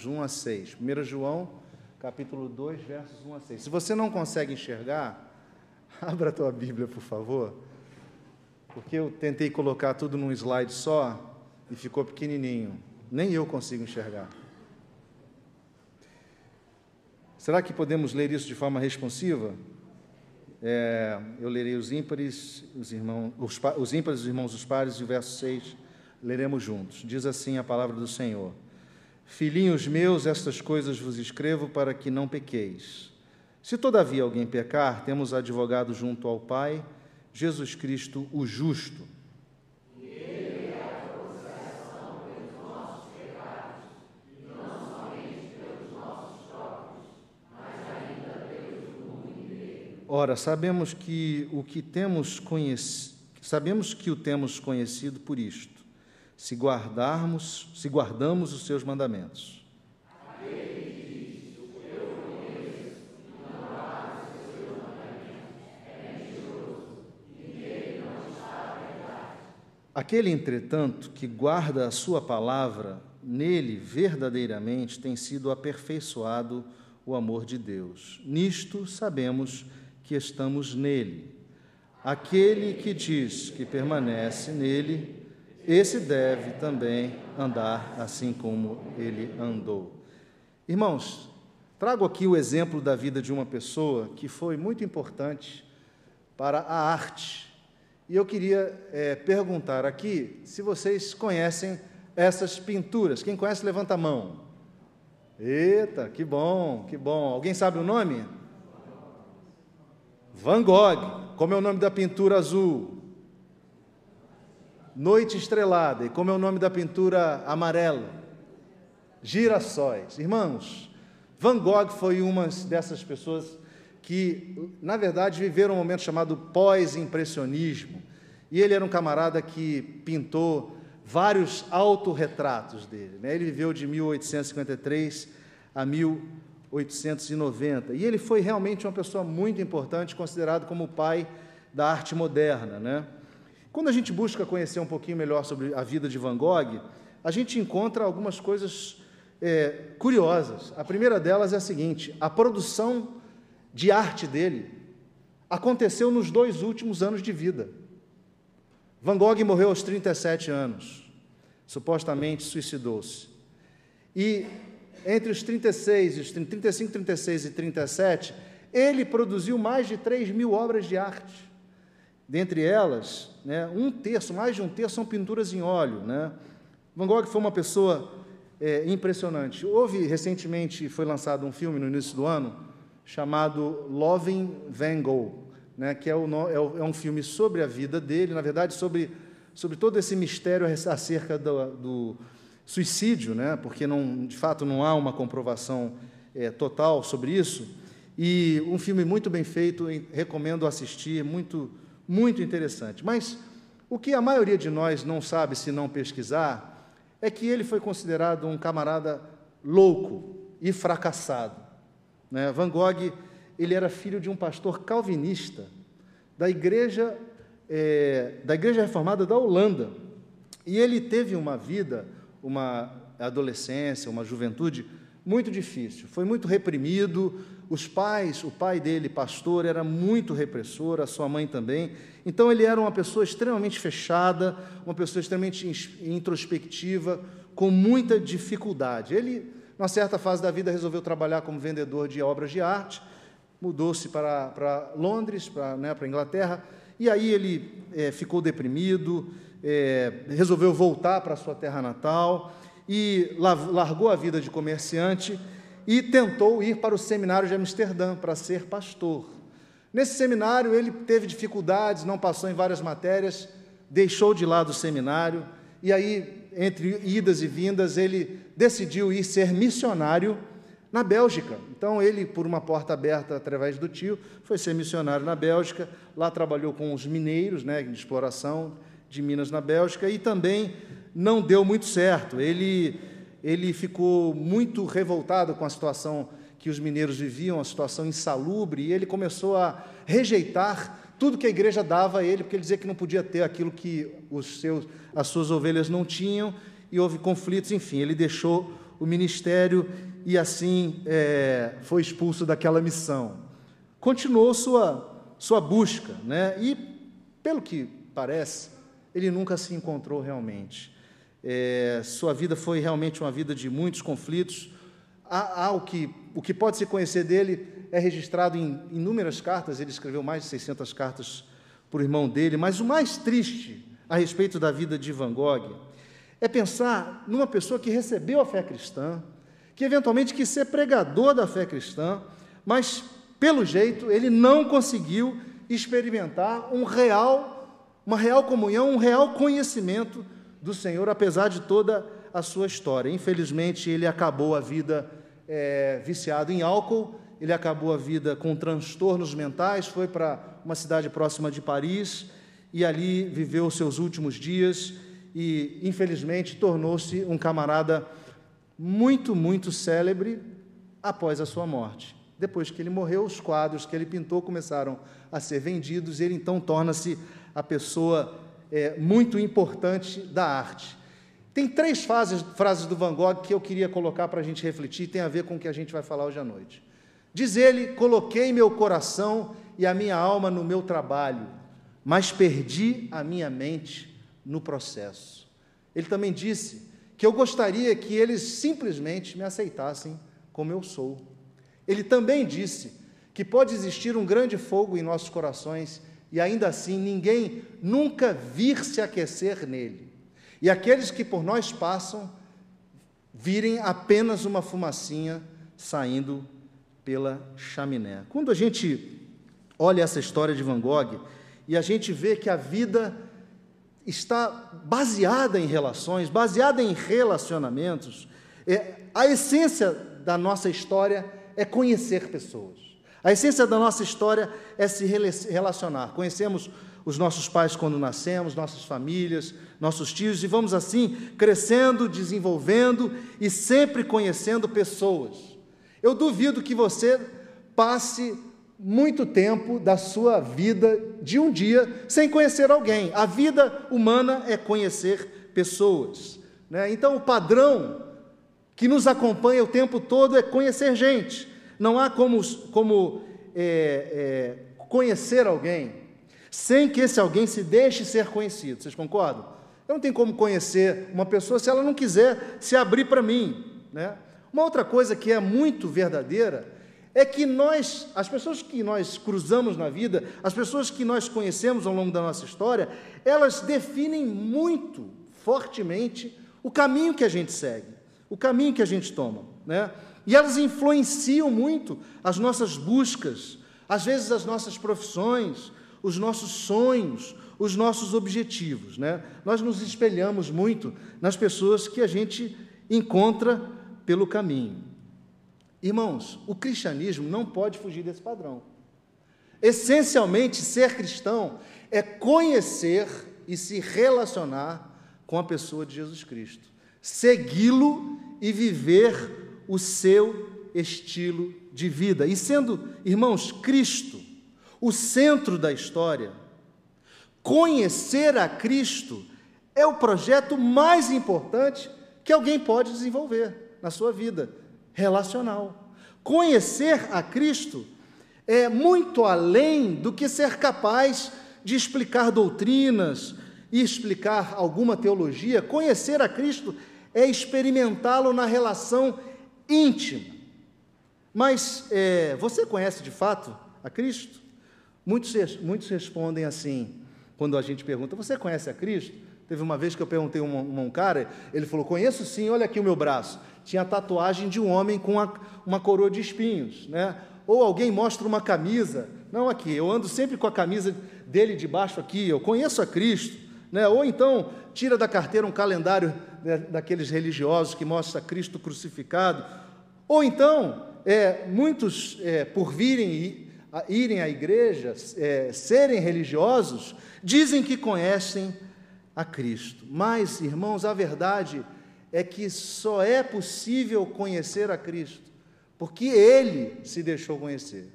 1 a 6. 1 João, capítulo 2, versos 1 a 6. Se você não consegue enxergar, abra a tua Bíblia, por favor, porque eu tentei colocar tudo num slide só e ficou pequenininho. Nem eu consigo enxergar. Será que podemos ler isso de forma responsiva? Eu lerei os ímpares, os irmãos, os pares, e o verso 6 leremos juntos. Diz assim a palavra do Senhor: Filhinhos meus, estas coisas vos escrevo para que não pequeis. Se todavia alguém pecar, temos advogado junto ao Pai, Jesus Cristo, o justo. E ele é a propiciação pelos nossos pecados, e não somente pelos nossos próprios, mas ainda pelos do mundo inteiro. Ora, sabemos que o temos conhecido por isto, se guardamos os seus mandamentos. Aquele que diz, eu conheço, e não guarda os seus mandamentos, é mentiroso, e nele não está a verdade. Aquele, entretanto, que guarda a sua palavra, nele verdadeiramente tem sido aperfeiçoado o amor de Deus. Nisto sabemos que estamos nele. Aquele que diz que permanece nele, esse deve também andar assim como ele andou. Irmãos, trago aqui o exemplo da vida de uma pessoa que foi muito importante para a arte. E eu queria perguntar aqui se vocês conhecem essas pinturas. Quem conhece, levanta a mão. Eita, que bom, que bom. Alguém sabe o nome? Van Gogh. Como é o nome da pintura azul? Noite Estrelada. E como é o nome da pintura amarela? Girassóis. Irmãos, Van Gogh foi uma dessas pessoas que, na verdade, viveram um momento chamado pós-impressionismo. E ele era um camarada que pintou vários autorretratos dele, né? Ele viveu de 1853 a 1890. E ele foi realmente uma pessoa muito importante, considerado como o pai da arte moderna, né? Quando a gente busca conhecer um pouquinho melhor sobre a vida de Van Gogh, a gente encontra algumas coisas curiosas. A primeira delas é a seguinte: a produção de arte dele aconteceu nos 2 últimos anos de vida. Van Gogh morreu aos 37 anos, supostamente suicidou-se. E entre os 35, 36 e 37, ele produziu mais de 3.000 obras de arte. Dentre elas, né, mais de um terço são pinturas em óleo, né? Van Gogh foi uma pessoa impressionante. Recentemente, foi lançado um filme no início do ano, chamado Loving Van Gogh, né, que é um filme sobre a vida dele, na verdade, sobre todo esse mistério acerca do suicídio, né, porque, de fato, não há uma comprovação total sobre isso, e um filme muito bem feito, recomendo assistir, muito interessante. Mas o que a maioria de nós não sabe, se não pesquisar, é que ele foi considerado um camarada louco e fracassado, né? Van Gogh, ele era filho de um pastor calvinista da igreja reformada da Holanda, e ele teve uma vida, uma adolescência, uma juventude muito difícil, foi muito reprimido. O pai dele, pastor, era muito repressor, a sua mãe também. Então, ele era uma pessoa extremamente fechada, uma pessoa extremamente introspectiva, com muita dificuldade. Ele, numa certa fase da vida, resolveu trabalhar como vendedor de obras de arte, mudou-se para Londres, para a Inglaterra, e aí ele ficou deprimido, resolveu voltar para a sua terra natal, e largou a vida de comerciante e tentou ir para o seminário de Amsterdã para ser pastor. Nesse seminário, ele teve dificuldades, não passou em várias matérias, deixou de lado o seminário, e aí, entre idas e vindas, ele decidiu ir ser missionário na Bélgica. Então, ele, por uma porta aberta através do tio, foi ser missionário na Bélgica, lá trabalhou com os mineiros, né, de exploração de minas na Bélgica, e também não deu muito certo. Ele ficou muito revoltado com a situação que os mineiros viviam, a situação insalubre, e ele começou a rejeitar tudo que a igreja dava a ele, porque ele dizia que não podia ter aquilo que as suas ovelhas não tinham, e houve conflitos, enfim, ele deixou o ministério e assim foi expulso daquela missão. Continuou sua busca, né? E, pelo que parece, ele nunca se encontrou realmente. Sua vida foi realmente uma vida de muitos conflitos. O que pode se conhecer dele é registrado em inúmeras cartas. Ele escreveu mais de 600 cartas para o irmão dele, mas o mais triste a respeito da vida de Van Gogh é pensar numa pessoa que recebeu a fé cristã, que eventualmente quis ser pregador da fé cristã, mas, pelo jeito, ele não conseguiu experimentar uma real comunhão, um real conhecimento do Senhor, apesar de toda a sua história. Infelizmente, ele acabou a vida viciado em álcool, ele acabou a vida com transtornos mentais, foi para uma cidade próxima de Paris e ali viveu os seus últimos dias e, infelizmente, tornou-se um camarada muito, muito célebre após a sua morte. Depois que ele morreu, os quadros que ele pintou começaram a ser vendidos e ele, então, torna-se a pessoa muito importante da arte. Tem 3 frases do Van Gogh que eu queria colocar para a gente refletir, tem a ver com o que a gente vai falar hoje à noite. Diz ele: coloquei meu coração e a minha alma no meu trabalho, mas perdi a minha mente no processo. Ele também disse que eu gostaria que eles simplesmente me aceitassem como eu sou. Ele também disse que pode existir um grande fogo em nossos corações e ainda assim ninguém nunca vir se aquecer nele. E aqueles que por nós passam virem apenas uma fumacinha saindo pela chaminé. Quando a gente olha essa história de Van Gogh e a gente vê que a vida está baseada em relações, baseada em relacionamentos, a essência da nossa história é conhecer pessoas. A essência da nossa história é se relacionar. Conhecemos os nossos pais quando nascemos, nossas famílias, nossos tios, e vamos assim crescendo, desenvolvendo e sempre conhecendo pessoas. Eu duvido que você passe muito tempo da sua vida, de um dia, sem conhecer alguém. A vida humana é conhecer pessoas, né? Então, o padrão que nos acompanha o tempo todo é conhecer gente. Não há como conhecer alguém sem que esse alguém se deixe ser conhecido. Vocês concordam? Eu não tenho como conhecer uma pessoa se ela não quiser se abrir para mim, né? Uma outra coisa que é muito verdadeira é que as pessoas que nós cruzamos na vida, as pessoas que nós conhecemos ao longo da nossa história, elas definem muito fortemente o caminho que a gente segue, o caminho que a gente toma, né? E elas influenciam muito as nossas buscas, às vezes as nossas profissões, os nossos sonhos, os nossos objetivos, né? Nós nos espelhamos muito nas pessoas que a gente encontra pelo caminho. Irmãos, o cristianismo não pode fugir desse padrão. Essencialmente, ser cristão é conhecer e se relacionar com a pessoa de Jesus Cristo, segui-lo e viver o seu estilo de vida. E sendo, irmãos, Cristo o centro da história, conhecer a Cristo é o projeto mais importante que alguém pode desenvolver na sua vida relacional. Conhecer a Cristo é muito além do que ser capaz de explicar doutrinas e explicar alguma teologia. Conhecer a Cristo é experimentá-lo na relação íntima. Mas você conhece de fato a Cristo? Muitos respondem assim, quando a gente pergunta: você conhece a Cristo? Teve uma vez que eu perguntei a um cara, ele falou: conheço sim, olha aqui o meu braço. Tinha a tatuagem de um homem com uma coroa de espinhos, né? Ou alguém mostra uma camisa, não, aqui, eu ando sempre com a camisa dele debaixo aqui, eu conheço a Cristo, né? Ou então, tira da carteira um calendário daqueles religiosos que mostra Cristo crucificado. Ou então, muitos, por irem à igreja, serem religiosos, dizem que conhecem a Cristo. Mas, irmãos, a verdade é que só é possível conhecer a Cristo porque Ele se deixou conhecer.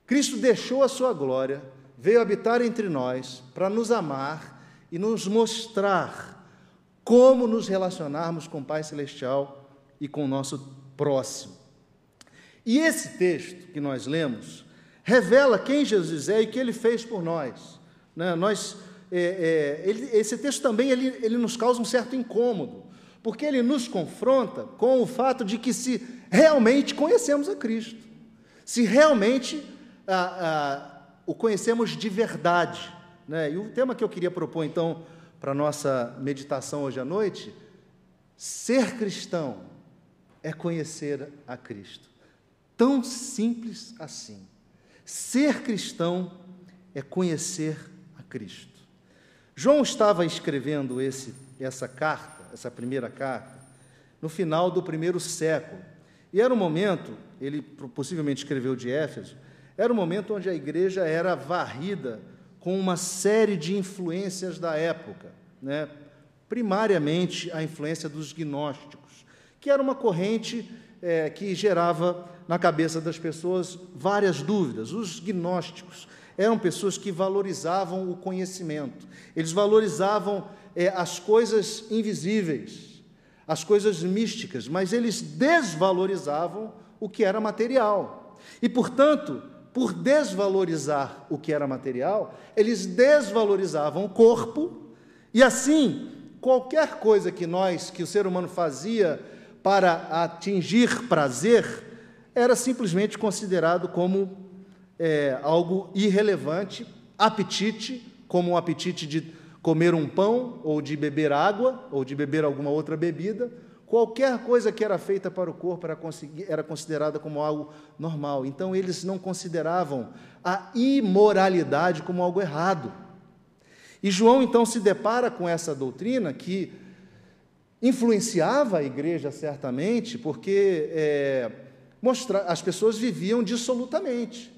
Cristo deixou a sua glória, veio habitar entre nós para nos amar e nos mostrar como nos relacionarmos com o Pai Celestial e com o nosso próximo. E esse texto que nós lemos revela quem Jesus é e o que Ele fez por nós, né? Esse texto também ele nos causa um certo incômodo, porque ele nos confronta com o fato de que se realmente conhecemos a Cristo, se realmente o conhecemos de verdade, né? E o tema que eu queria propor, então, para a nossa meditação hoje à noite: ser cristão é conhecer a Cristo. Tão simples assim. Ser cristão é conhecer a Cristo. João estava escrevendo essa carta, essa primeira carta, no final do primeiro século. E era um momento, ele possivelmente escreveu de Éfeso, era um momento onde a igreja era varrida com uma série de influências da época, né? Primariamente a influência dos gnósticos, que era uma corrente que gerava na cabeça das pessoas várias dúvidas. Os gnósticos eram pessoas que valorizavam o conhecimento, eles valorizavam as coisas invisíveis, as coisas místicas, mas eles desvalorizavam o que era material. E, portanto, por desvalorizar o que era material, eles desvalorizavam o corpo, e assim, qualquer coisa que o ser humano fazia para atingir prazer, era simplesmente considerado como algo irrelevante, apetite, como um apetite de comer um pão, ou de beber água, ou de beber alguma outra bebida. Qualquer coisa que era feita para o corpo era considerada como algo normal. Então, eles não consideravam a imoralidade como algo errado. E João, então, se depara com essa doutrina que influenciava a igreja, certamente, porque as pessoas viviam dissolutamente.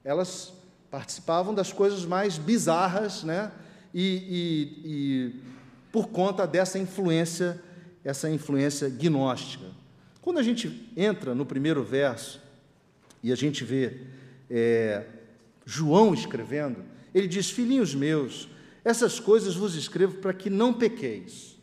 Elas participavam das coisas mais bizarras, né? E por conta dessa influência, essa influência gnóstica. Quando a gente entra no primeiro verso e a gente vê João escrevendo, ele diz: filhinhos meus, essas coisas vos escrevo para que não pequeis.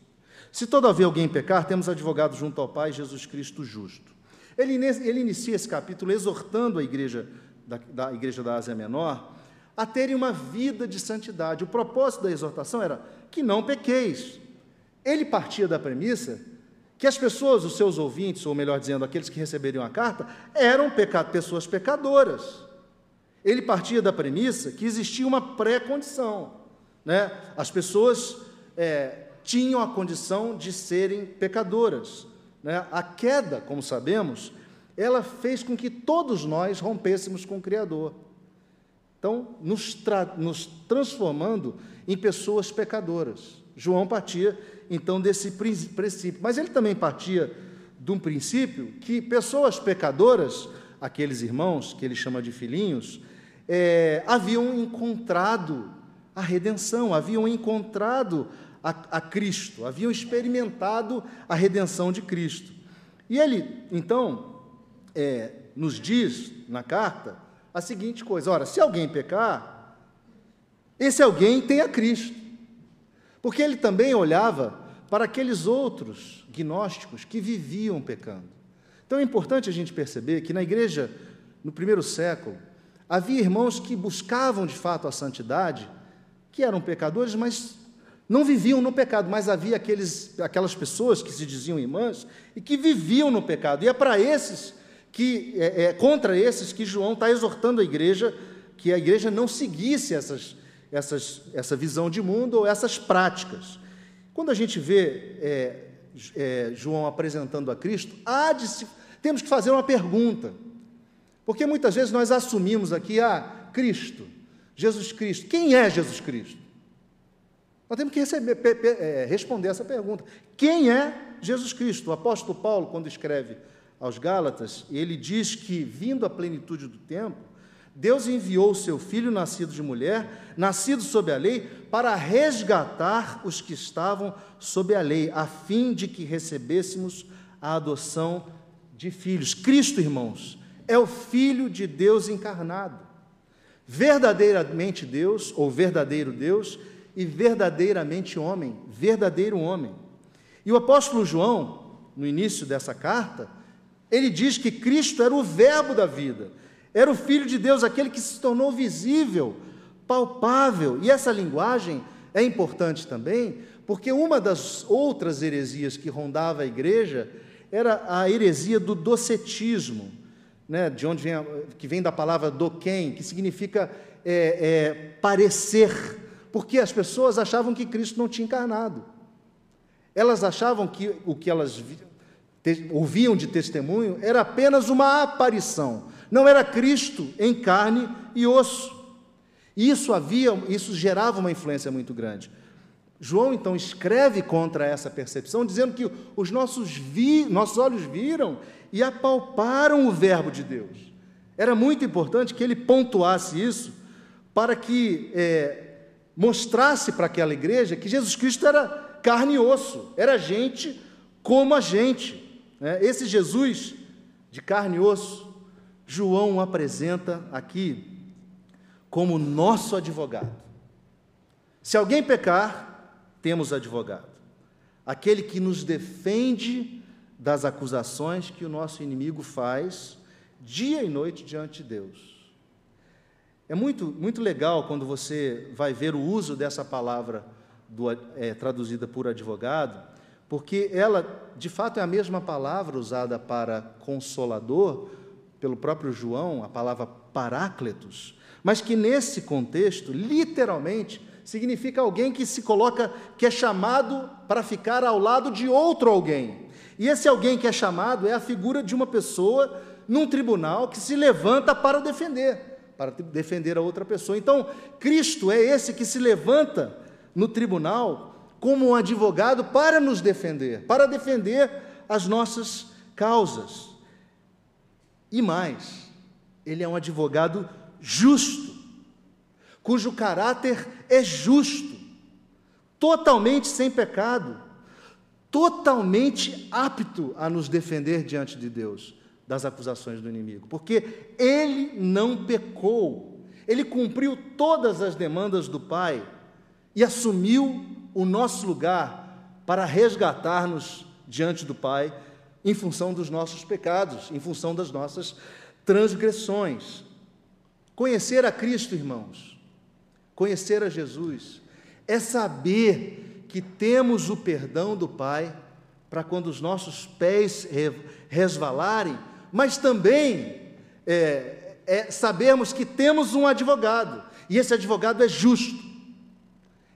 Se todavia alguém pecar, temos advogado junto ao Pai, Jesus Cristo justo. Ele inicia esse capítulo exortando a igreja da igreja da Ásia Menor a terem uma vida de santidade. O propósito da exortação era que não pequeis. Ele partia da premissa que as pessoas, os seus ouvintes, ou melhor dizendo, aqueles que receberiam a carta, eram pessoas pecadoras. Ele partia da premissa que existia uma pré-condição, né? As pessoas tinham a condição de serem pecadoras, né? A queda, como sabemos, ela fez com que todos nós rompêssemos com o Criador. Então, nos transformando em pessoas pecadoras. João partia, então, desse princípio. Mas ele também partia de um princípio que pessoas pecadoras, aqueles irmãos que ele chama de filhinhos, haviam encontrado a redenção, haviam encontrado a Cristo, haviam experimentado a redenção de Cristo. E ele, então, nos diz, na carta, a seguinte coisa: ora, se alguém pecar, esse alguém tem a Cristo. Porque ele também olhava para aqueles outros gnósticos que viviam pecando. Então é importante a gente perceber que na igreja, no primeiro século, havia irmãos que buscavam de fato a santidade, que eram pecadores, mas não viviam no pecado, mas havia aquelas pessoas que se diziam irmãs e que viviam no pecado. E é para esses contra esses que João está exortando a igreja, que a igreja não seguisse essa visão de mundo ou essas práticas. Quando a gente vê João apresentando a Cristo, temos que fazer uma pergunta, porque muitas vezes nós assumimos aqui, Cristo, Jesus Cristo. Quem é Jesus Cristo? Nós temos que responder essa pergunta. Quem é Jesus Cristo? O apóstolo Paulo, quando escreve aos Gálatas, ele diz que, vindo à plenitude do tempo, Deus enviou o seu Filho, nascido de mulher, nascido sob a lei, para resgatar os que estavam sob a lei, a fim de que recebêssemos a adoção de filhos. Cristo, irmãos, é o Filho de Deus encarnado, verdadeiramente Deus, ou verdadeiro Deus, e verdadeiramente homem, verdadeiro homem. E o apóstolo João, no início dessa carta, ele diz que Cristo era o verbo da vida, era o Filho de Deus, aquele que se tornou visível, palpável. E essa linguagem é importante também, porque uma das outras heresias que rondava a igreja era a heresia do docetismo, né, de onde que vem da palavra doquém, que significa parecer, porque as pessoas achavam que Cristo não tinha encarnado. Elas achavam que o que elas ouviam de testemunho era apenas uma aparição, não era Cristo em carne e osso. E isso gerava uma influência muito grande. João, então, escreve contra essa percepção, dizendo que os nossos olhos viram e apalparam o verbo de Deus. Era muito importante que ele pontuasse isso, para que mostrasse para aquela igreja que Jesus Cristo era carne e osso, era gente como a gente. Esse Jesus de carne e osso, João o apresenta aqui como nosso advogado. Se alguém pecar, temos advogado, aquele que nos defende das acusações que o nosso inimigo faz dia e noite diante de Deus. É muito legal quando você vai ver o uso dessa palavra traduzida por advogado, porque ela, de fato, é a mesma palavra usada para consolador, pelo próprio João, a palavra parácletos, mas que nesse contexto, literalmente, significa alguém que se coloca, que é chamado para ficar ao lado de outro alguém. E esse alguém que é chamado é a figura de uma pessoa num tribunal que se levanta para defender a outra pessoa. Então, Cristo é esse que se levanta no tribunal como um advogado para nos defender, para defender as nossas causas. E mais, ele é um advogado justo, cujo caráter é justo, totalmente sem pecado, totalmente apto a nos defender diante de Deus das acusações do inimigo, porque ele não pecou, ele cumpriu todas as demandas do Pai e assumiu o nosso lugar para resgatar-nos diante do Pai em função dos nossos pecados, em função das nossas transgressões. Conhecer a Cristo, irmãos, conhecer a Jesus, é saber que temos o perdão do Pai para quando os nossos pés resvalarem, mas também sabermos que temos um advogado, e esse advogado é justo,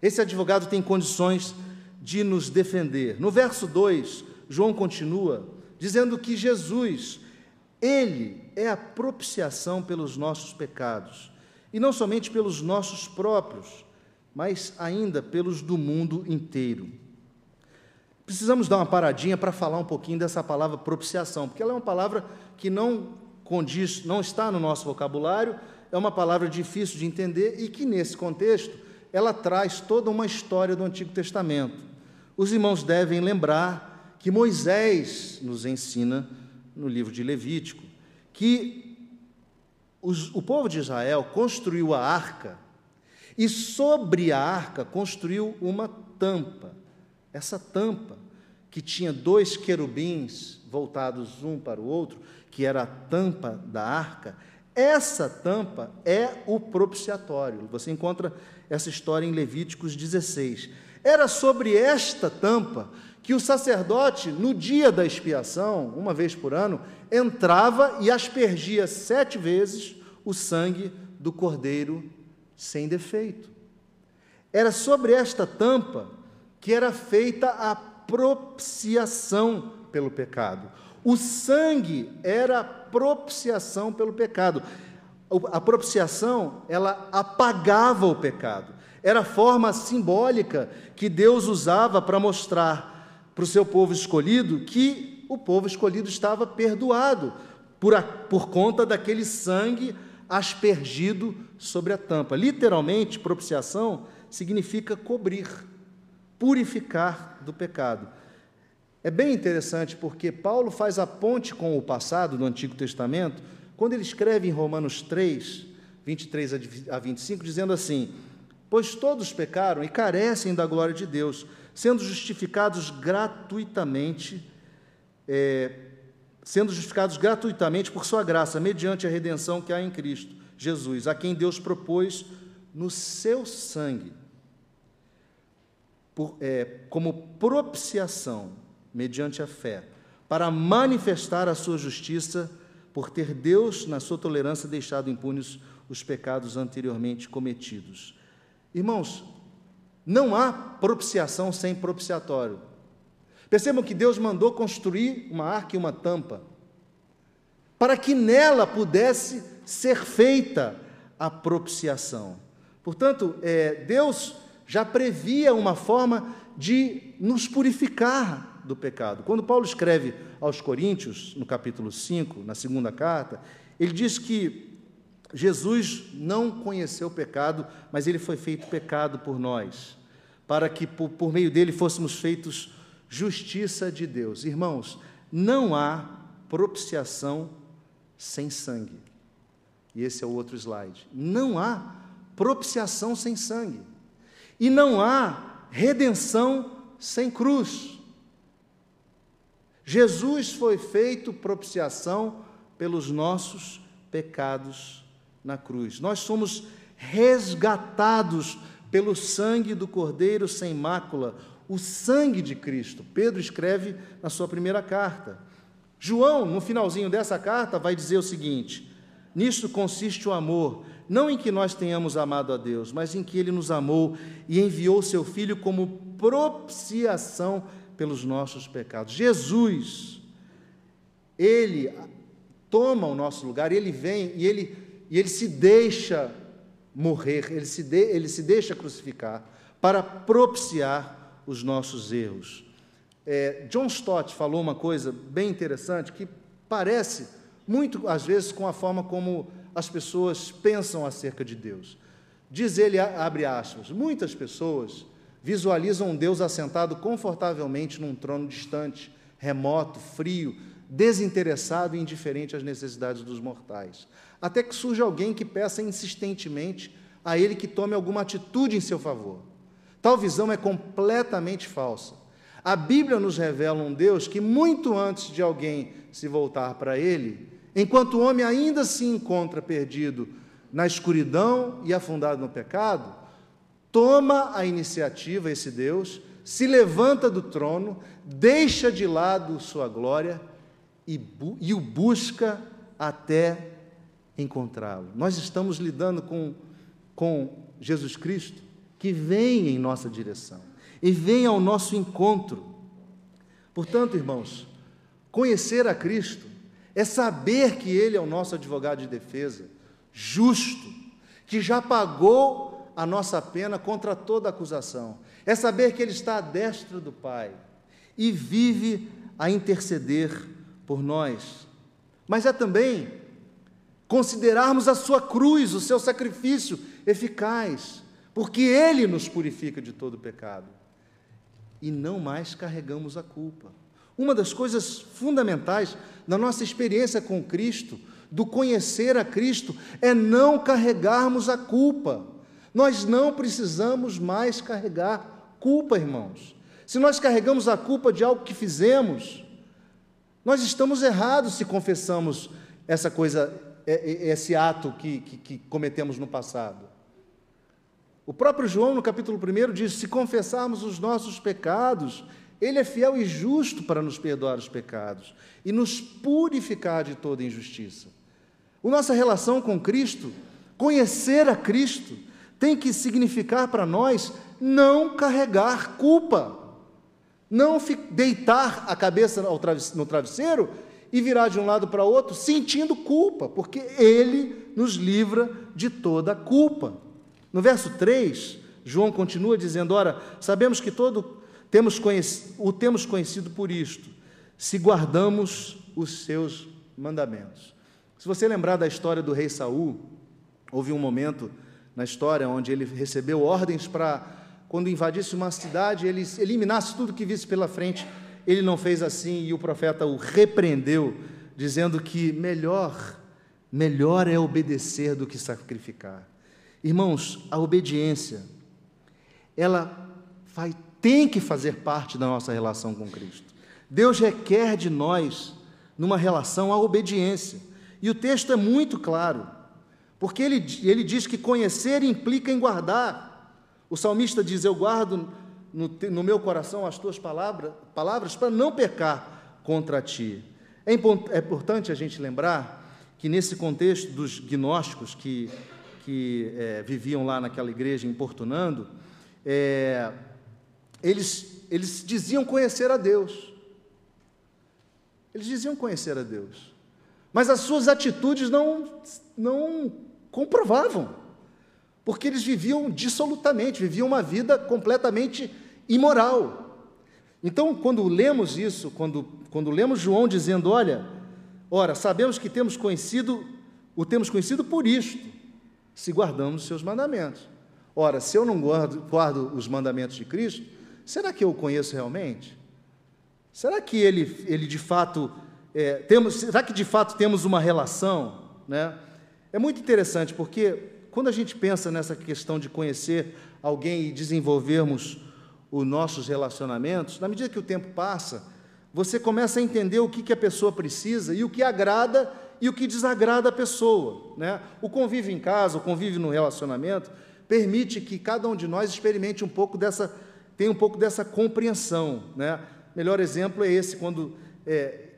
esse advogado tem condições de nos defender. No verso 2, João continua dizendo que Jesus, ele é a propiciação pelos nossos pecados, e não somente pelos nossos próprios, mas ainda pelos do mundo inteiro. Precisamos dar uma paradinha para falar um pouquinho dessa palavra propiciação, porque ela é uma palavra que não condiz, não está no nosso vocabulário, é uma palavra difícil de entender e que, nesse contexto, ela traz toda uma história do Antigo Testamento. Os irmãos devem lembrar que Moisés nos ensina, no livro de Levítico, que o povo de Israel construiu a arca e sobre a arca construiu uma tampa. Essa tampa, que tinha 2 querubins voltados um para o outro, que era a tampa da arca, essa tampa é o propiciatório. Você encontra essa história em Levíticos 16. Era sobre esta tampa que o sacerdote, no dia da expiação, uma vez por ano, entrava e aspergia 7 vezes o sangue do cordeiro sem defeito. Era sobre esta tampa que era feita a propiciação pelo pecado. O sangue era a propiciação pelo pecado. A propiciação, ela apagava o pecado. Era a forma simbólica que Deus usava para mostrar para o seu povo escolhido que o povo escolhido estava perdoado por conta daquele sangue aspergido sobre a tampa. Literalmente, propiciação significa cobrir, purificar do pecado. É bem interessante porque Paulo faz a ponte com o passado do Antigo Testamento, quando ele escreve em Romanos 3, 23 a 25, dizendo assim: pois todos pecaram e carecem da glória de Deus, sendo justificados gratuitamente sendo justificados gratuitamente por sua graça, mediante a redenção que há em Cristo Jesus, a quem Deus propôs no seu sangue, como propiciação, mediante a fé, para manifestar a sua justiça, por ter Deus, na sua tolerância, deixado impunes os pecados anteriormente cometidos. Irmãos, não há propiciação sem propiciatório. Percebam que Deus mandou construir uma arca e uma tampa, para que nela pudesse ser feita a propiciação. Portanto, Deus já previa uma forma de nos purificar do pecado. Quando Paulo escreve aos Coríntios, no capítulo 5, na segunda carta, ele diz que Jesus não conheceu o pecado, mas ele foi feito pecado por nós, para que por meio dele fôssemos feitos justiça de Deus. Irmãos, não há propiciação sem sangue. E esse é o outro slide. Não há propiciação sem sangue. E não há redenção sem cruz. Jesus foi feito propiciação pelos nossos pecados na cruz. Nós somos resgatados pelo sangue do Cordeiro sem mácula, o sangue de Cristo. Pedro escreve na sua primeira carta. João, no finalzinho dessa carta, vai dizer o seguinte: nisto consiste o amor, não em que nós tenhamos amado a Deus, mas em que Ele nos amou e enviou seu Filho como propiciação pelos nossos pecados. Jesus, Ele toma o nosso lugar, Ele vem e Ele se deixa morrer, Ele se deixa crucificar para propiciar os nossos erros. John Stott falou uma coisa bem interessante que parece muito, às vezes, com a forma como as pessoas pensam acerca de Deus. Diz ele, abre aspas, muitas pessoas visualizam um Deus assentado confortavelmente num trono distante, remoto, frio, desinteressado e indiferente às necessidades dos mortais, até que surge alguém que peça insistentemente a Ele que tome alguma atitude em seu favor. Tal visão é completamente falsa. A Bíblia nos revela um Deus que, muito antes de alguém se voltar para Ele, enquanto o homem ainda se encontra perdido na escuridão e afundado no pecado, toma a iniciativa, esse Deus, se levanta do trono, deixa de lado sua glória e o busca até encontrá-lo. Nós estamos lidando com Jesus Cristo, que vem em nossa direção e vem ao nosso encontro. Portanto, irmãos, conhecer a Cristo é saber que Ele é o nosso advogado de defesa, justo, que já pagou a nossa pena contra toda acusação. É saber que Ele está à destra do Pai e vive a interceder por nós. Mas é também considerarmos a sua cruz, o seu sacrifício eficaz, porque Ele nos purifica de todo pecado. E não mais carregamos a culpa. Uma das coisas fundamentais da nossa experiência com Cristo, do conhecer a Cristo, é não carregarmos a culpa. Nós não precisamos mais carregar culpa, irmãos. Se nós carregamos a culpa de algo que fizemos, nós estamos errados se confessamos essa coisa, esse ato que cometemos no passado. O próprio João, no capítulo 1, diz: se confessarmos os nossos pecados, Ele é fiel e justo para nos perdoar os pecados e nos purificar de toda injustiça. A nossa relação com Cristo, conhecer a Cristo, tem que significar para nós não carregar culpa, não deitar a cabeça no travesseiro e virar de um lado para o outro sentindo culpa, porque Ele nos livra de toda a culpa. No verso 3, João continua dizendo: ora, sabemos que o temos conhecido por isto, se guardamos os seus mandamentos. Se você lembrar da história do rei Saul, houve um momento na história onde ele recebeu ordens para, quando invadisse uma cidade, ele eliminasse tudo que visse pela frente. Ele não fez assim e o profeta o repreendeu, dizendo que melhor é obedecer do que sacrificar. Irmãos, a obediência, ela tem que fazer parte da nossa relação com Cristo. Deus requer de nós, numa relação, a obediência. E o texto é muito claro, porque ele diz que conhecer implica em guardar. O salmista diz: eu guardo no meu coração as tuas palavras para não pecar contra ti. É importante a gente lembrar que nesse contexto dos gnósticos que viviam lá naquela igreja importunando, eles diziam conhecer a Deus. Eles diziam conhecer a Deus, mas as suas atitudes não comprovavam, porque eles viviam dissolutamente, viviam uma vida completamente imoral. Então, quando lemos isso, quando lemos João dizendo: ora, sabemos que o temos conhecido por isto, se guardamos os seus mandamentos. Ora, se eu não guardo os mandamentos de Cristo, será que eu o conheço realmente? Será que ele de fato, será que de fato temos uma relação, né? É muito interessante, porque quando a gente pensa nessa questão de conhecer alguém e desenvolvermos os nossos relacionamentos, na medida que o tempo passa, você começa a entender o que a pessoa precisa e o que agrada e o que desagrada a pessoa, né? O convívio em casa, o convívio no relacionamento, permite que cada um de nós experimente tenha um pouco dessa compreensão, né? Melhor exemplo é esse, quando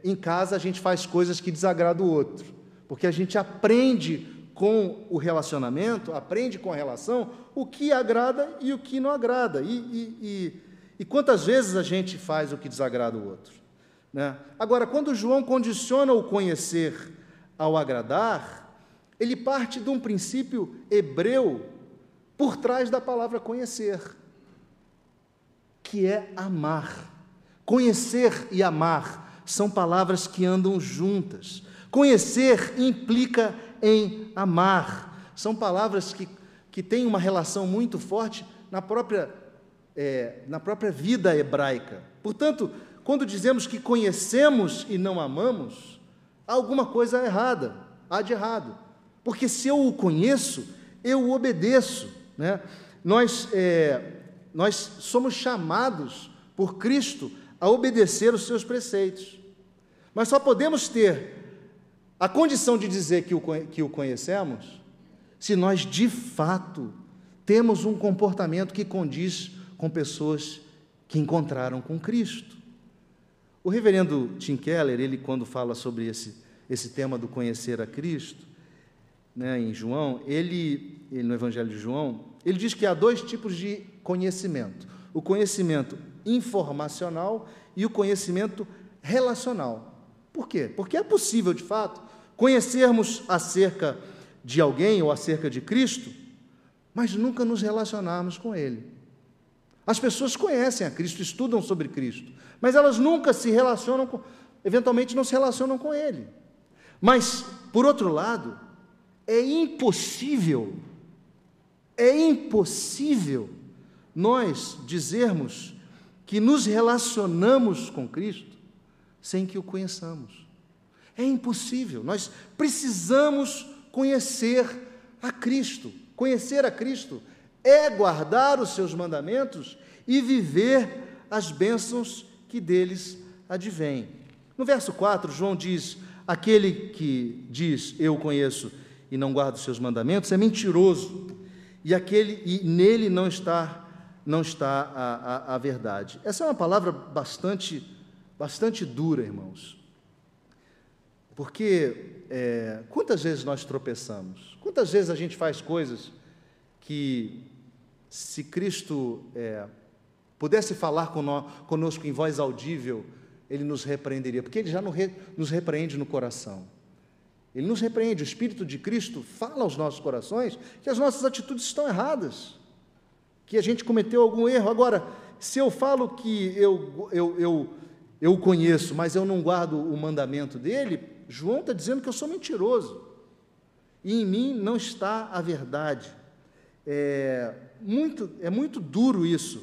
em casa a gente faz coisas que desagradam o outro, porque a gente aprende com o relacionamento, aprende com a relação, o que agrada e o que não agrada, e quantas vezes a gente faz o que desagrada o outro, né? Agora, quando João condiciona o conhecer ao agradar, ele parte de um princípio hebreu por trás da palavra conhecer, que é amar. Conhecer e amar são palavras que andam juntas. Conhecer implica em amar. São palavras que têm uma relação muito forte na própria vida hebraica. Portanto, quando dizemos que conhecemos e não amamos, há alguma coisa errada, há de errado. Porque se eu o conheço, eu o obedeço, né? Nós somos chamados por Cristo a obedecer os seus preceitos, mas só podemos ter a condição de dizer que o conhecemos se nós, de fato, temos um comportamento que condiz com pessoas que encontraram com Cristo. O reverendo Tim Keller, ele, quando fala sobre esse tema do conhecer a Cristo, né, em João, no Evangelho de João, ele diz que há dois tipos de conhecimento: o conhecimento informacional e o conhecimento relacional. Por quê? Porque é possível, de fato, conhecermos acerca de alguém ou acerca de Cristo, mas nunca nos relacionarmos com Ele. As pessoas conhecem a Cristo, estudam sobre Cristo, mas elas nunca se relacionam eventualmente não se relacionam com Ele. Mas, por outro lado, é impossível nós dizermos que nos relacionamos com Cristo sem que o conheçamos. É impossível. Nós precisamos conhecer a Cristo. Conhecer a Cristo é guardar os seus mandamentos e viver as bênçãos que deles advêm. No verso 4, João diz: aquele que diz eu conheço e não guarda os seus mandamentos é mentiroso, e nele não está a verdade. Essa é uma palavra bastante dura, irmãos, porque quantas vezes nós tropeçamos, quantas vezes a gente faz coisas que, se Cristo pudesse falar conosco em voz audível, Ele nos repreenderia, porque Ele já nos repreende no coração. Ele nos repreende, o Espírito de Cristo fala aos nossos corações que as nossas atitudes estão erradas, que a gente cometeu algum erro. Agora, se eu falo que eu o conheço, mas eu não guardo o mandamento dele, João está dizendo que eu sou mentiroso, e em mim não está a verdade. É muito duro isso,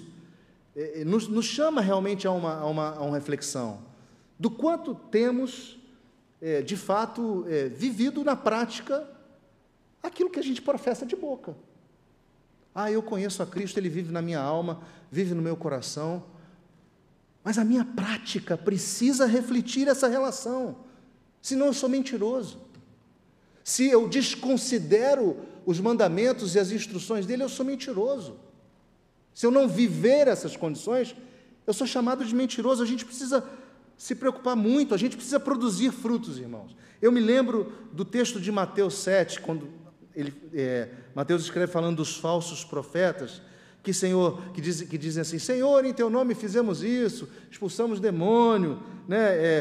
nos chama realmente a uma reflexão do quanto temos, de fato, vivido na prática aquilo que a gente professa de boca. Eu conheço a Cristo, Ele vive na minha alma, vive no meu coração, Mas a minha prática precisa refletir essa relação, senão eu sou mentiroso. Se eu desconsidero os mandamentos e as instruções dele, eu sou mentiroso. Se eu não viver essas condições, eu sou chamado de mentiroso. A gente precisa se preocupar muito, a gente precisa produzir frutos, irmãos. Eu me lembro do texto de Mateus 7, quando Mateus escreve falando dos falsos profetas, que dizem assim: Senhor, em teu nome fizemos isso, expulsamos demônio,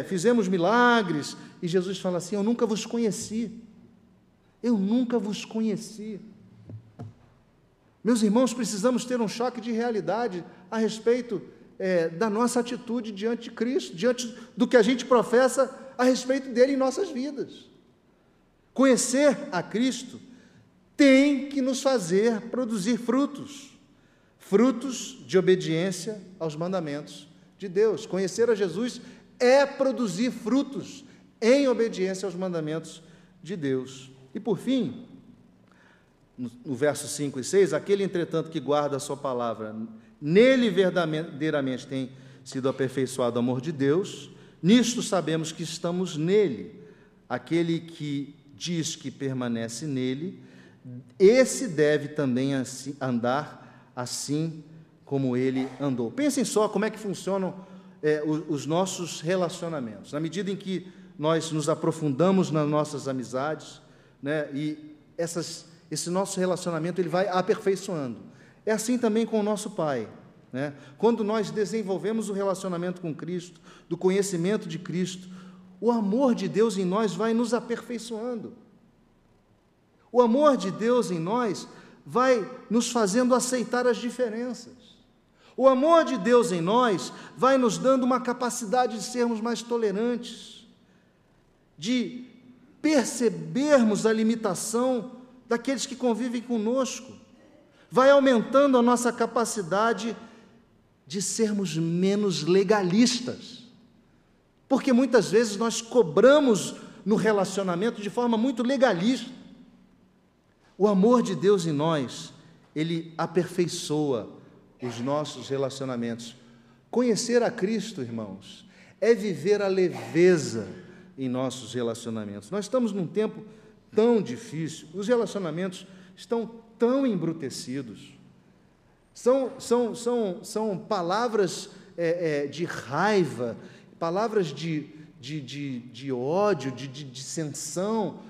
fizemos milagres, e Jesus fala assim: eu nunca vos conheci, eu nunca vos conheci. Meus irmãos, precisamos ter um choque de realidade a respeito da nossa atitude diante de Cristo, diante do que a gente professa a respeito dele em nossas vidas. Conhecer a Cristo tem que nos fazer produzir frutos de obediência aos mandamentos de Deus. Conhecer a Jesus é produzir frutos em obediência aos mandamentos de Deus. E por fim, no verso 5 e 6, aquele, entretanto, que guarda a sua palavra, nele verdadeiramente tem sido aperfeiçoado o amor de Deus, nisto sabemos que estamos nele. Aquele que diz que permanece nele, esse deve também andar assim como ele andou. Pensem só como é que funcionam os nossos relacionamentos. Na medida em que nós nos aprofundamos nas nossas amizades, e esse nosso relacionamento ele vai aperfeiçoando. É assim também com o nosso Pai. Quando nós desenvolvemos o relacionamento com Cristo, do conhecimento de Cristo, o amor de Deus em nós vai nos aperfeiçoando. O amor de Deus em nós vai nos fazendo aceitar as diferenças. O amor de Deus em nós vai nos dando uma capacidade de sermos mais tolerantes, de percebermos a limitação daqueles que convivem conosco, vai aumentando a nossa capacidade de sermos menos legalistas, porque muitas vezes nós cobramos no relacionamento de forma muito legalista. O amor de Deus em nós, ele aperfeiçoa os nossos relacionamentos. Conhecer a Cristo, irmãos, é viver a leveza em nossos relacionamentos. Nós estamos num tempo tão difícil, os relacionamentos estão tão embrutecidos, são palavras de raiva, palavras de ódio, de dissensão,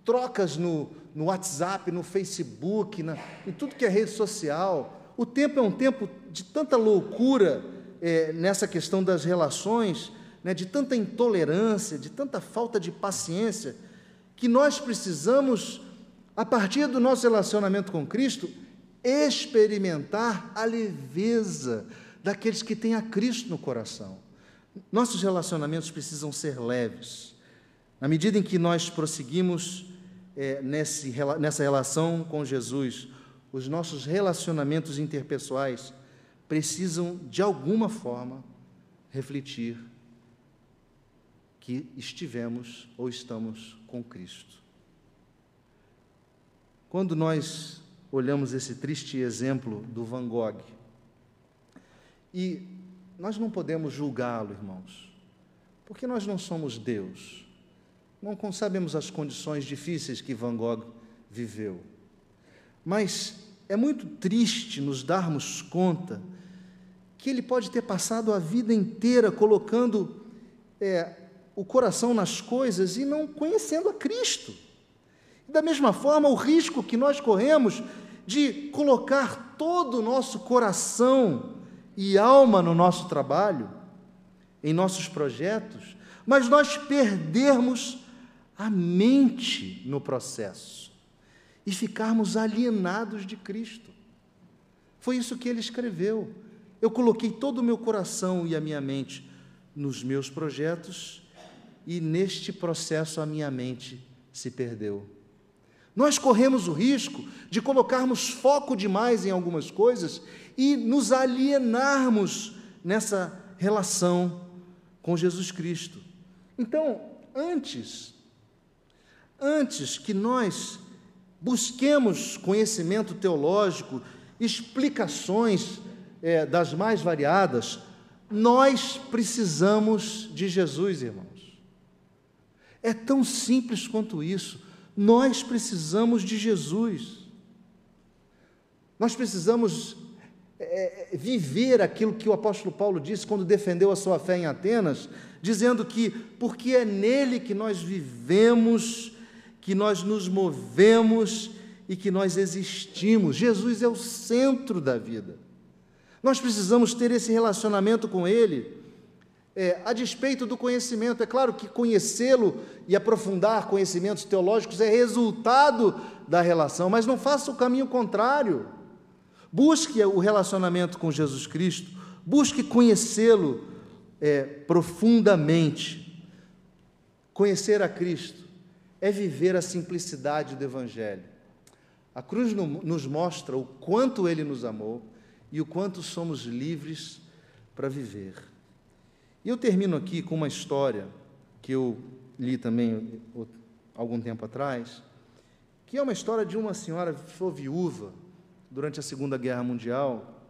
trocas no WhatsApp, no Facebook, em tudo que é rede social. O tempo é um tempo de tanta loucura nessa questão das relações, de tanta intolerância, de tanta falta de paciência, que nós precisamos, a partir do nosso relacionamento com Cristo, experimentar a leveza daqueles que têm a Cristo no coração. Nossos relacionamentos precisam ser leves. Na medida em que nós prosseguimos nessa relação com Jesus, os nossos relacionamentos interpessoais precisam, de alguma forma, refletir que estivemos ou estamos com Cristo. Quando nós olhamos esse triste exemplo do Van Gogh, e nós não podemos julgá-lo, irmãos, porque nós não somos Deus, não sabemos as condições difíceis que Van Gogh viveu, mas é muito triste nos darmos conta que ele pode ter passado a vida inteira colocando o coração nas coisas e não conhecendo a Cristo. Da mesma forma, o risco que nós corremos de colocar todo o nosso coração e alma no nosso trabalho, em nossos projetos, mas nós perdermos a mente no processo e ficarmos alienados de Cristo. Foi isso que ele escreveu. Eu coloquei todo o meu coração e a minha mente nos meus projetos e neste processo a minha mente se perdeu. Nós corremos o risco de colocarmos foco demais em algumas coisas e nos alienarmos nessa relação com Jesus Cristo. Então, antes que nós busquemos conhecimento teológico, explicações das mais variadas, Nós precisamos de Jesus, irmãos. É tão simples quanto isso. Nós precisamos de Jesus. Nós precisamos viver aquilo que o apóstolo Paulo disse quando defendeu a sua fé em Atenas, dizendo que porque é nele que nós vivemos, que nós nos movemos e que nós existimos. Jesus é o centro da vida. Nós precisamos ter esse relacionamento com Ele, a despeito do conhecimento. É claro que conhecê-lo e aprofundar conhecimentos teológicos é resultado da relação, mas não faça o caminho contrário. Busque o relacionamento com Jesus Cristo, busque conhecê-lo profundamente. Conhecer a Cristo é viver a simplicidade do Evangelho. A cruz nos mostra o quanto Ele nos amou e o quanto somos livres para viver. E eu termino aqui com uma história que eu li também algum tempo atrás, que é uma história de uma senhora que foi viúva durante a Segunda Guerra Mundial,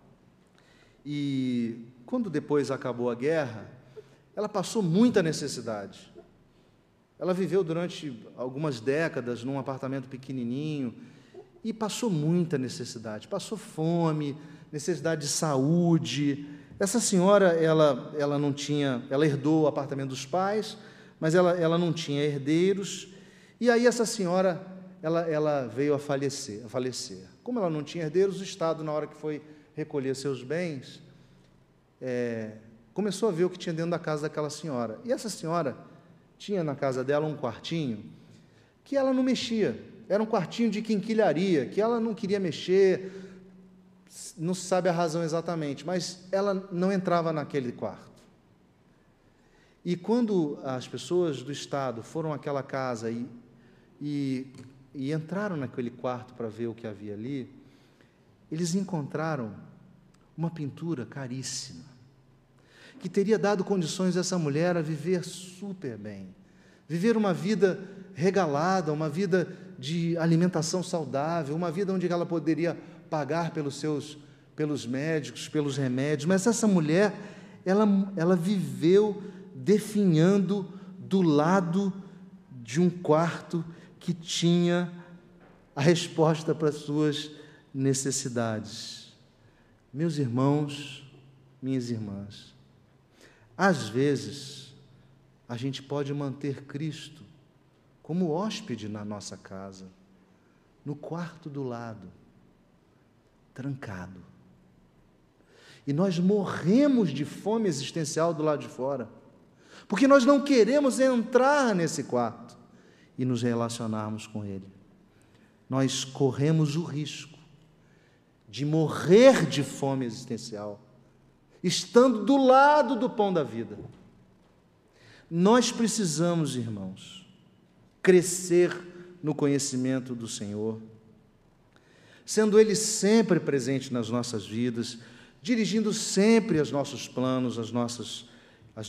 e quando depois acabou a guerra, ela passou muita necessidade. Ela viveu durante algumas décadas num apartamento pequenininho e passou muita necessidade, passou fome, necessidade de saúde. Essa senhora, ela não tinha, ela herdou o apartamento dos pais, mas ela não tinha herdeiros, e aí essa senhora, ela veio a falecer. Como ela não tinha herdeiros, o Estado, na hora que foi recolher seus bens, começou a ver o que tinha dentro da casa daquela senhora. E essa senhora tinha na casa dela um quartinho que ela não mexia. Era um quartinho de quinquilharia, que ela não queria mexer, não se sabe a razão exatamente, mas ela não entrava naquele quarto. E quando as pessoas do Estado foram àquela casa e entraram naquele quarto para ver o que havia ali, eles encontraram uma pintura caríssima, que teria dado condições a essa mulher a viver super bem, viver uma vida regalada, uma vida de alimentação saudável, uma vida onde ela poderia pagar pelos médicos, pelos remédios, mas essa mulher, ela viveu definhando do lado de um quarto que tinha a resposta para as suas necessidades. Meus irmãos, minhas irmãs, às vezes, a gente pode manter Cristo como hóspede na nossa casa, no quarto do lado, trancado. E nós morremos de fome existencial do lado de fora, porque nós não queremos entrar nesse quarto e nos relacionarmos com Ele. Nós corremos o risco de morrer de fome existencial, estando do lado do pão da vida. Nós precisamos, irmãos, crescer no conhecimento do Senhor, sendo Ele sempre presente nas nossas vidas, dirigindo sempre os nossos planos, as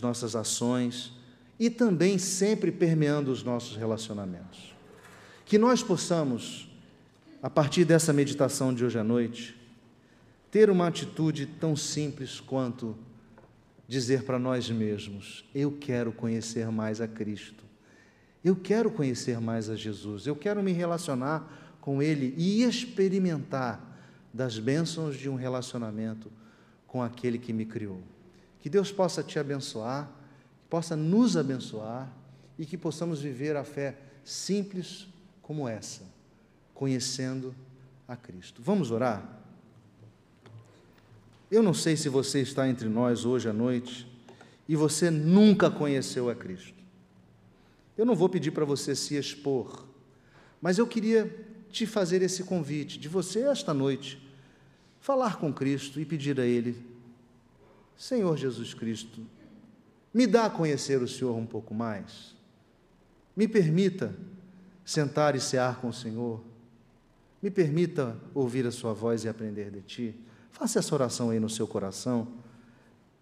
nossas ações, e também sempre permeando os nossos relacionamentos. Que nós possamos, a partir dessa meditação de hoje à noite, ter uma atitude tão simples quanto dizer para nós mesmos: eu quero conhecer mais a Cristo, eu quero conhecer mais a Jesus, eu quero me relacionar com Ele e experimentar das bênçãos de um relacionamento com aquele que me criou. Que Deus possa te abençoar, possa nos abençoar e que possamos viver a fé simples como essa, conhecendo a Cristo. Vamos orar? Eu não sei se você está entre nós hoje à noite e você nunca conheceu a Cristo. Eu não vou pedir para você se expor, mas eu queria te fazer esse convite, de você esta noite, falar com Cristo e pedir a Ele: Senhor Jesus Cristo, me dá a conhecer o Senhor um pouco mais, me permita sentar e cear com o Senhor, me permita ouvir a sua voz e aprender de Ti. Faça essa oração aí no seu coração,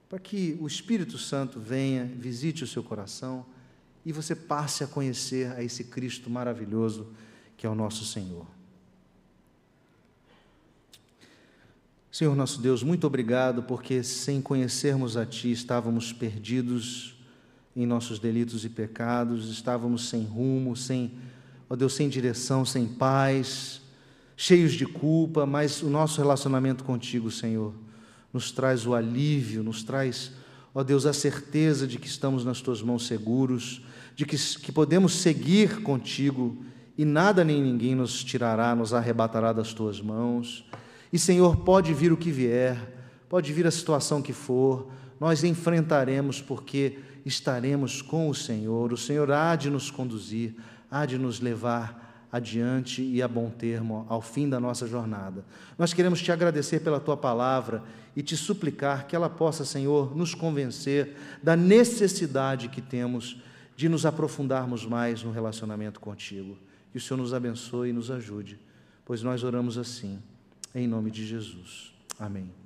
para que o Espírito Santo venha, visite o seu coração e você passe a conhecer a esse Cristo maravilhoso que é o nosso Senhor. Senhor nosso Deus, muito obrigado, porque sem conhecermos a Ti estávamos perdidos em nossos delitos e pecados, estávamos sem rumo, ó Deus, sem direção, sem paz, cheios de culpa, mas o nosso relacionamento contigo, Senhor, nos traz o alívio, nos traz, ó Deus, a certeza de que estamos nas Tuas mãos seguros, de que podemos seguir contigo e nada nem ninguém nos tirará, nos arrebatará das Tuas mãos. E, Senhor, pode vir o que vier, pode vir a situação que for, nós enfrentaremos porque estaremos com o Senhor há de nos conduzir, há de nos levar adiante e a bom termo ao fim da nossa jornada. Nós queremos Te agradecer pela Tua palavra e Te suplicar que ela possa, Senhor, nos convencer da necessidade que temos de nos aprofundarmos mais no relacionamento contigo. Que o Senhor nos abençoe e nos ajude, pois nós oramos assim, em nome de Jesus. Amém.